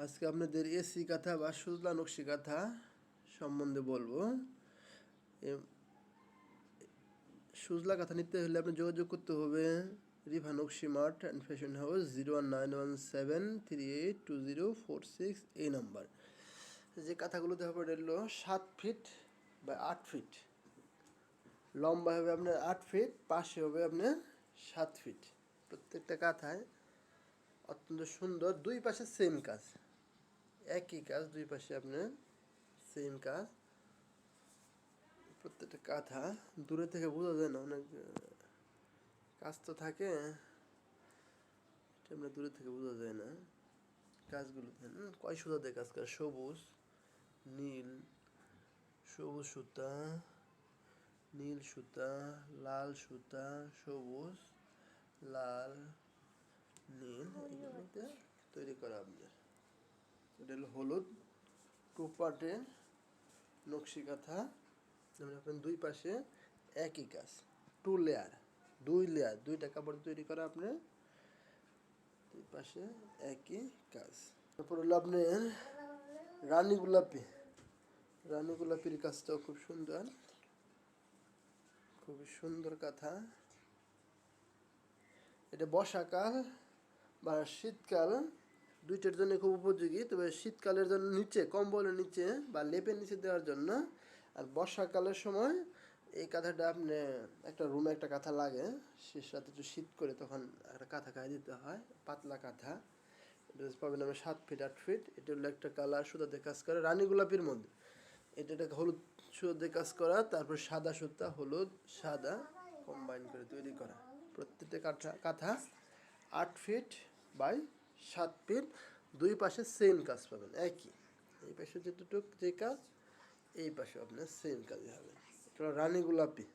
আজকে আপনাদের এসি কাঁথা বা সুজলা নকশি কাঁথা সম্বন্ধে বলবো। সুজলা কাঁথা নিতে হলে আপনি যোগাযোগ করতে হবে রিভা নকশি মার্ট অ্যান্ড ফ্যাশন হাউস 01917382046 এই নাম্বার। যে কাঁথাগুলো দেওয়া পড়ে 7 ফিট বা 8 ফিট, লম্বা হবে আপনার 8 ফিট, পাশে হবে আপনার 7 ফিট। প্রত্যেকটা কাঁথায় অত্যন্ত সুন্দর, দুই পাশে সেম কাজ, একই কাজ, দুই পাশে আপনার সেম কাজ। প্রত্যেকটা কাঁথা দূরে থেকে বোঝা যায় না, অনেক কাজ তো থাকে, আমরা দূরে থেকে বোঝা যায় না। কাজগুলো কয় সুতা দিয়ে কাজ করে, সবুজ নীল, সবুজ সুতা, নীল সুতা, লাল সুতা, সবুজ, লাল, নীল, এগুলোতে তৈরি করা আপনার। এটা হলো হলুদ 2 পার্টে নকশি কাঁথা। আপনার দুই পাশে একই কাজ, 2 লেয়ার, 2 লেয়ার, 2টা কাপড় তৈরি করা আপনার, দুই পাশে একই কাজ। তারপর হলো আপনার রানী গোলাপি। রানী গোলাপির কাজটাও খুব সুন্দর, খুবই সুন্দর কাঁথা। এটা বর্ষাকাল বা শীতকাল দুইটার জন্য খুব উপযোগী। তবে শীতকালের জন্য নিচে, কম্বলের নিচে বা লেপের নিচে দেওয়ার জন্য। আর বর্ষাকালের সময় এই কাঁথাটা আপনি একটা রুমে একটা কাঁথা লাগে, সে সাথে একটু শীত করে তখন একটা কাঁথা গায়ে দিতে হয়, পাতলা কাঁথা। এটা পাবেন আমি 7 ফিট 8 ফিট। এটা হলো একটা কালার সুতা দিয়ে কাজ করে রানী গোলাপির মধ্যে। এটা হলুদ সুতা দিয়ে কাজ করা, তারপর সাদা সুতা, হলুদ সাদা কম্বাইন করে তৈরি করা। প্রত্যেকটা কাঁথা 8 ফিট বাই 7 ফিট, দুই পাশে সেম কাজ পাবেন একই। এই পাশে যেটুক যে কাজ, এই পাশে আপনার সেম কাজই হবে। এটা রানী গোলাপি।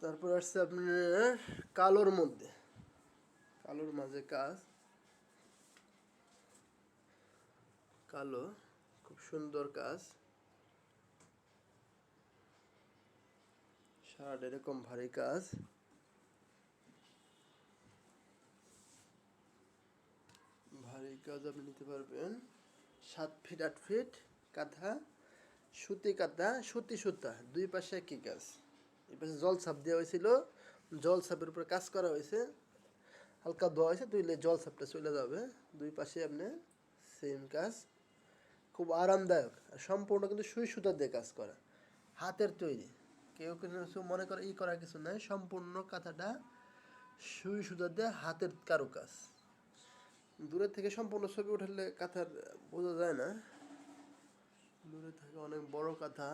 তারপর আসছে আপনার কালোর মধ্যে, কালোর মাঝে কাজ, কালো খুব সুন্দর কাজ, সারাটা এরকম ভারী কাজ। ভারী কাজ আপনি নিতে পারবেন 7 ফিট 8 ফিট কাঁথা, সুতি কাঁথা, সুতি সুতা, দুই পাশে একই কাজ। এই পাশে জল ছাপ দেওয়া হয়েছিল, জল ছাপের উপরে কাজ করা হয়েছে, হালকা ধোয়া হয়েছে, তুইলে জল ছাপটা চলে যাবে। দুই পাশে আপনি সেম কাজ, খুব আরামদায়ক। আর সম্পূর্ণ কিন্তু সুই সুতা দিয়ে কাজ করা, হাতের তৈরি। কেউ কিছু মনে করে করার কিছু নাই, সম্পূর্ণ কাঁথাটা সুই সুতা দিয়ে হাতের কারুকাজ। দূরের থেকে সম্পূর্ণ ছবি উঠালে কাঁথার বোঝা যায় না, দূরে থেকে অনেক বড় কাঁথা,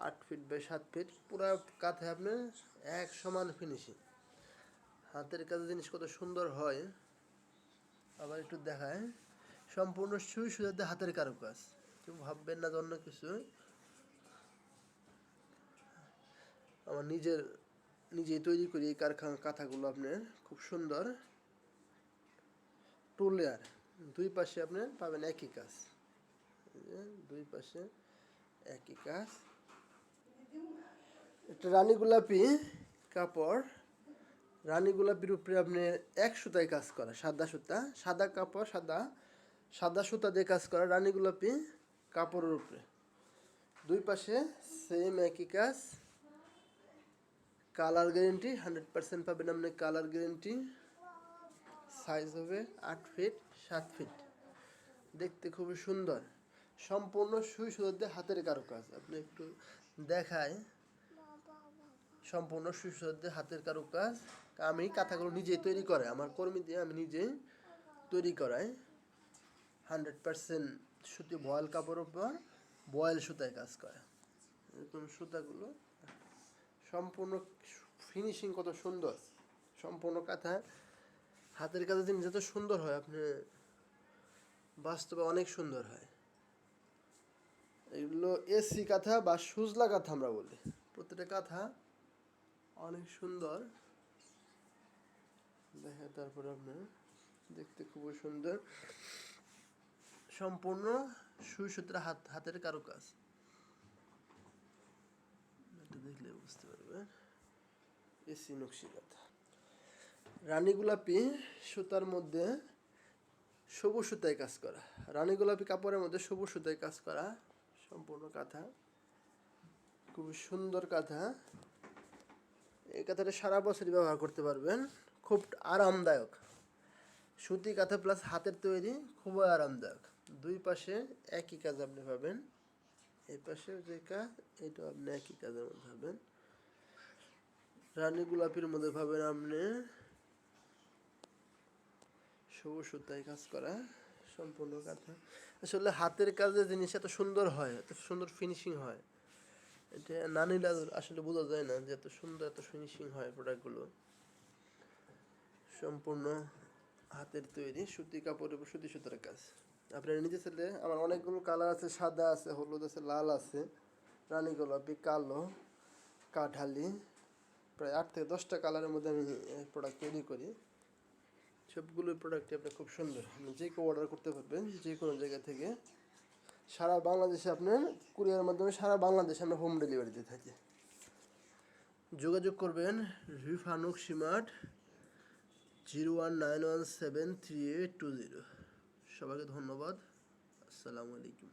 8 ফিট বাই 7 ফিট, পুরো কাঁথায় আপনার এক সমান ফিনিশিং। হাতের কাজের জিনিস কত সুন্দর হয়। আবার একটু দেখায়, সম্পূর্ণ সুই সুতাতে হাতের কারুকাজ, কেউ ভাববেন না অন্য কিছু। আমার নিজেই তৈরি করি এই কাঁথাগুলো আপনার, খুব সুন্দর। 2 লেয়ার, দুই পাশে আপনার পাবেন একই কাজ, দুই পাশে একই কাজ। এটা রানী গোলাপি কাপড়, রানী গোলাপির উপরে আপনি এক সুতায় কাজ করা, সাদা সুতা, সাদা কাপড়, সাদা সাদা সুতা দিয়ে কাজ করা রানী গোলাপি কাপড়ের উপরে, দুই পাশে সেম একই কাজ। কালার গ্যারেন্টি 100% পাবেন আপনি, কালার গ্যারেন্টি। সাইজ হবে 8 ফিট 7 ফিট, দেখতে খুবই সুন্দর, সম্পূর্ণ সুই সুতা দিয়ে হাতের কারুকাজ। আপনি একটু দেখায়, সম্পূর্ণ সুই সুতা দিয়ে হাতের কারুকাজ। আমি কাঁথাগুলো নিজেই তৈরি করে, আমার কর্মী দিয়ে আমি নিজেই তৈরি করাই। 100% সুতি ভয়েল কাপড়ের উপর বয়েল সুতায় কাজ করে। এরকম সুতাগুলো সম্পূর্ণ ফিনিশিং কত সুন্দর, সম্পূর্ণ কাঁথা হাতের কাজের জিনিস যত সুন্দর হয়, আপনি বাস্তবে অনেক সুন্দর হয়। এগুলো এসি কাঁথা বা সুজলা কাঁথা আমরা বলি। প্রত্যেকটা কাঁথা অনেক সুন্দর দেখে, তারপর আপনার দেখতে খুবই সুন্দর, সম্পূর্ণ সুই সুতরা হাতের কারুকাজ। এটা দেখলে বুঝতে পারবেন এসি নকশি কাঁথা। রানী গোলাপি সুতার মধ্যে সবুজ সুতায় কাজ করা, রানী গোলাপি কাপড়ের মধ্যে সবুজ সুতায় কাজ করা, সম্পূর্ণ কাঁথা, খুবই সুন্দর কাঁথা। এই কাঁথাটা সারা বছরই ব্যবহার করতে পারবেন, খুব আরামদায়ক। সুতি কাঁথা প্লাস হাতের তৈরি, খুবই আরামদায়ক। দুই পাশে একই কাজ আপনি পাবেন, এই পাশে যে কাজ এটা আপনি একই কাজের মধ্যে পাবেন। রানী গোলাপির মধ্যে পাবেন আপনি সবুজ সুতায় কাজ করা সম্পূর্ণ কাঁথা। আসলে হাতের কাজের জিনিস এত সুন্দর হয়, এত সুন্দর ফিনিশিং হয়, এটা না নিলে আসলে বোঝা যায় না যে এত সুন্দর এত ফিনিশিং হয় প্রোডাক্টগুলো। সম্পূর্ণ হাতের তৈরি, সুতি কাপড়ের উপর সুতি সুতার কাজ। আপনারা নিজে চাইলে, আমার অনেকগুলো কালার আছে, সাদা আছে, হলুদ আছে, লাল আছে, রানী গোলাপি, কালো, কাঠালি, প্রায় 8 থেকে 10টা কালারের মধ্যে আমি প্রোডাক্ট তৈরি করি। সবগুলো প্রোডাক্টই আপনার খুব সুন্দর, আপনি যে কেউ অর্ডার করতে পারবেন যে কোনো জায়গা থেকে। সারা বাংলাদেশে আপনার কুরিয়ারের মাধ্যমে সারা বাংলাদেশে আমরা হোম ডেলিভারি দিয়ে থাকি। যোগাযোগ করবেন রিফানুক সিমার্ট 0191738220। সবাইকে ধন্যবাদ। আসসালামু আলাইকুম।